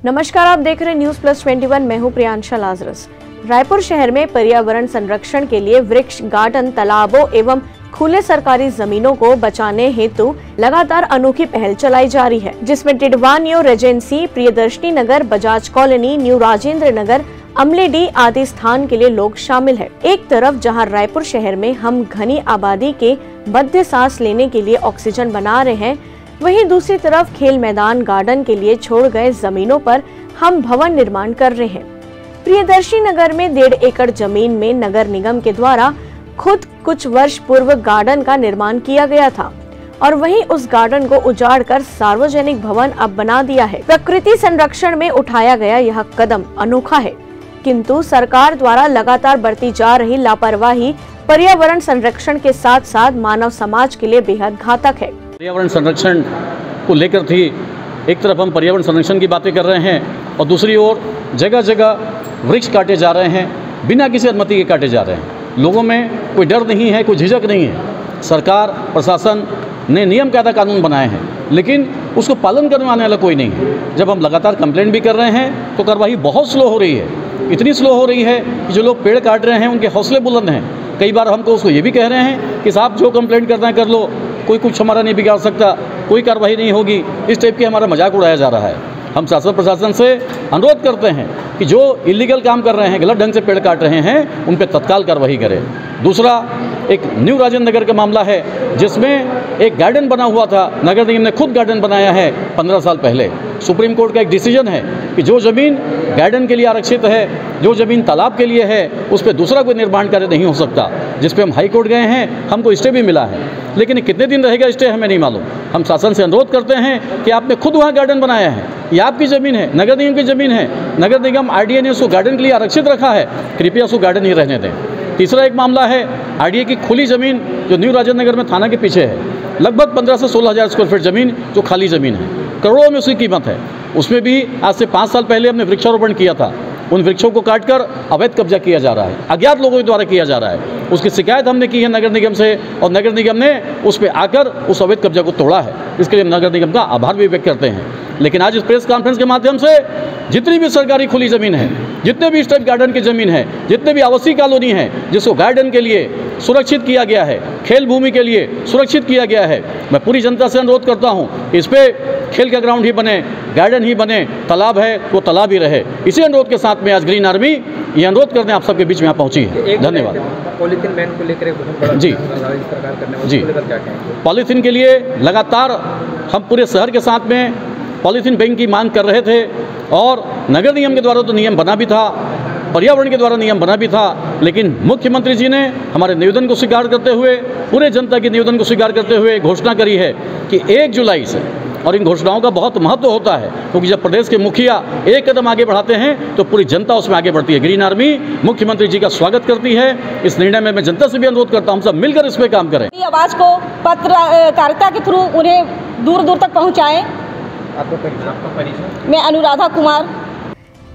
नमस्कार, आप देख रहे हैं न्यूज प्लस 21। मैं हूं प्रियांशा लाजरस। रायपुर शहर में पर्यावरण संरक्षण के लिए वृक्ष गार्डन, तालाबों एवं खुले सरकारी जमीनों को बचाने हेतु लगातार अनोखी पहल चलाई जा रही है, जिसमें टिडवा न्यू रेजेंसी, प्रियदर्शनी नगर, बजाज कॉलोनी, न्यू राजेंद्र नगर, अमलेडी आदि स्थान के लिए लोग शामिल है। एक तरफ जहां रायपुर शहर में हम घनी आबादी के मध्य सांस लेने के लिए ऑक्सीजन बना रहे हैं, वहीं दूसरी तरफ खेल मैदान, गार्डन के लिए छोड़ गए जमीनों पर हम भवन निर्माण कर रहे हैं। प्रियदर्शनी नगर में 1.5 एकड़ जमीन में नगर निगम के द्वारा खुद कुछ वर्ष पूर्व गार्डन का निर्माण किया गया था और वहीं उस गार्डन को उजाड़कर सार्वजनिक भवन अब बना दिया है। प्रकृति संरक्षण में उठाया गया यह कदम अनोखा है, किंतु सरकार द्वारा लगातार बढ़ती जा रही लापरवाही पर्यावरण संरक्षण के साथ साथ मानव समाज के लिए बेहद घातक है। पर्यावरण संरक्षण को लेकर थी, एक तरफ हम पर्यावरण संरक्षण की बातें कर रहे हैं और दूसरी ओर जगह जगह वृक्ष काटे जा रहे हैं, बिना किसी अनुमति के काटे जा रहे हैं। लोगों में कोई डर नहीं है, कोई झिझक नहीं है। सरकार, प्रशासन ने नियम कायदा कानून बनाए हैं, लेकिन उसको पालन करवाने वाला कोई नहीं है। जब हम लगातार कंप्लेंट भी कर रहे हैं तो कार्रवाई बहुत स्लो हो रही है। इतनी स्लो हो रही है कि जो लोग पेड़ काट रहे हैं उनके हौसले बुलंद हैं। कई बार हम तो उसको ये भी कह रहे हैं कि साहब जो कंप्लेंट करना है कर लो, कोई कुछ हमारा नहीं बिगाड़ सकता, कोई कार्रवाई नहीं होगी। इस टाइप की हमारा मजाक उड़ाया जा रहा है। हम शासन प्रशासन से अनुरोध करते हैं कि जो इलीगल काम कर रहे हैं, गलत ढंग से पेड़ काट रहे हैं, उन पर तत्काल कार्रवाई करें। दूसरा, एक न्यू राजेंद्र नगर का मामला है, जिसमें एक गार्डन बना हुआ था। नगर निगम ने खुद गार्डन बनाया है 15 साल पहले। सुप्रीम कोर्ट का एक डिसीजन है कि जो ज़मीन गार्डन के लिए आरक्षित है, जो ज़मीन तालाब के लिए है, उस पर दूसरा कोई निर्माण कार्य नहीं हो सकता, जिस पे हम हाई कोर्ट गए हैं, हमको स्टे भी मिला है। लेकिन कितने दिन रहेगा स्टे हमें नहीं मालूम। हम शासन से अनुरोध करते हैं कि आपने खुद वहाँ गार्डन बनाया है, ये आपकी ज़मीन है, नगर निगम की ज़मीन है, नगर निगम RDA ने उसको गार्डन के लिए आरक्षित रखा है, कृपया उसको गार्डन ही रहने दें। तीसरा एक मामला है RDA की खुली ज़मीन जो न्यू राजेंद्र नगर में थाना के पीछे है, लगभग 15 से 16 हज़ार स्क्वायर फीट ज़मीन जो खाली ज़मीन है, करोड़ों में उसकी कीमत है। उसमें भी आज से 5 साल पहले हमने वृक्षारोपण किया था। उन वृक्षों को काटकर अवैध कब्जा किया जा रहा है, अज्ञात लोगों के द्वारा किया जा रहा है। उसकी शिकायत हमने की है नगर निगम से और नगर निगम ने उस पर आकर उस अवैध कब्जा को तोड़ा है। इसके लिए हम नगर निगम का आभार भी व्यक्त करते हैं। लेकिन आज इस प्रेस कॉन्फ्रेंस के माध्यम से जितनी भी सरकारी खुली ज़मीन है, जितने भी स्टेट गार्डन की ज़मीन है, जितने भी आवासीय कॉलोनी है जिसको गार्डन के लिए सुरक्षित किया गया है, खेल भूमि के लिए सुरक्षित किया गया है, मैं पूरी जनता से अनुरोध करता हूँ कि इस पर खेल का ग्राउंड ही बने, गार्डन ही बने, तालाब है वो तालाब ही रहे। इसी अनुरोध के साथ में आज ग्रीन आर्मी ये अनुरोध करने आप सबके बीच में यहाँ पहुँची है। धन्यवाद। पॉलीथीन बैन को लेकर जी जी, पॉलीथीन के लिए लगातार हम पूरे शहर के साथ में पॉलीथीन बैन की मांग कर रहे थे और नगर निगम के द्वारा तो नियम बना भी था, पर्यावरण के द्वारा नियम बना भी था, लेकिन मुख्यमंत्री जी ने हमारे निवेदन को स्वीकार करते हुए, पूरे जनता के निवेदन को स्वीकार करते हुए घोषणा करी है कि 1 जुलाई से, और इन घोषणाओं का बहुत महत्व होता है क्योंकि जब प्रदेश के मुखिया एक कदम आगे बढ़ाते हैं तो पूरी जनता उसमें आगे बढ़ती है। ग्रीन आर्मी मुख्यमंत्री जी का स्वागत करती है। इस निर्णय में मैं जनता से भी अनुरोध करता हूँ हम सब मिलकर इस पर काम करें। आवाज को पत्रकारिता के थ्रू उन्हें दूर दूर तक पहुँचाएं। मैं अनुराधा कुमार।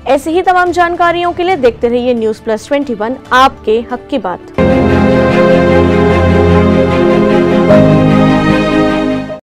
ऐसी ही तमाम जानकारियों के लिए देखते रहिए न्यूज प्लस 21, आपके हक की बात।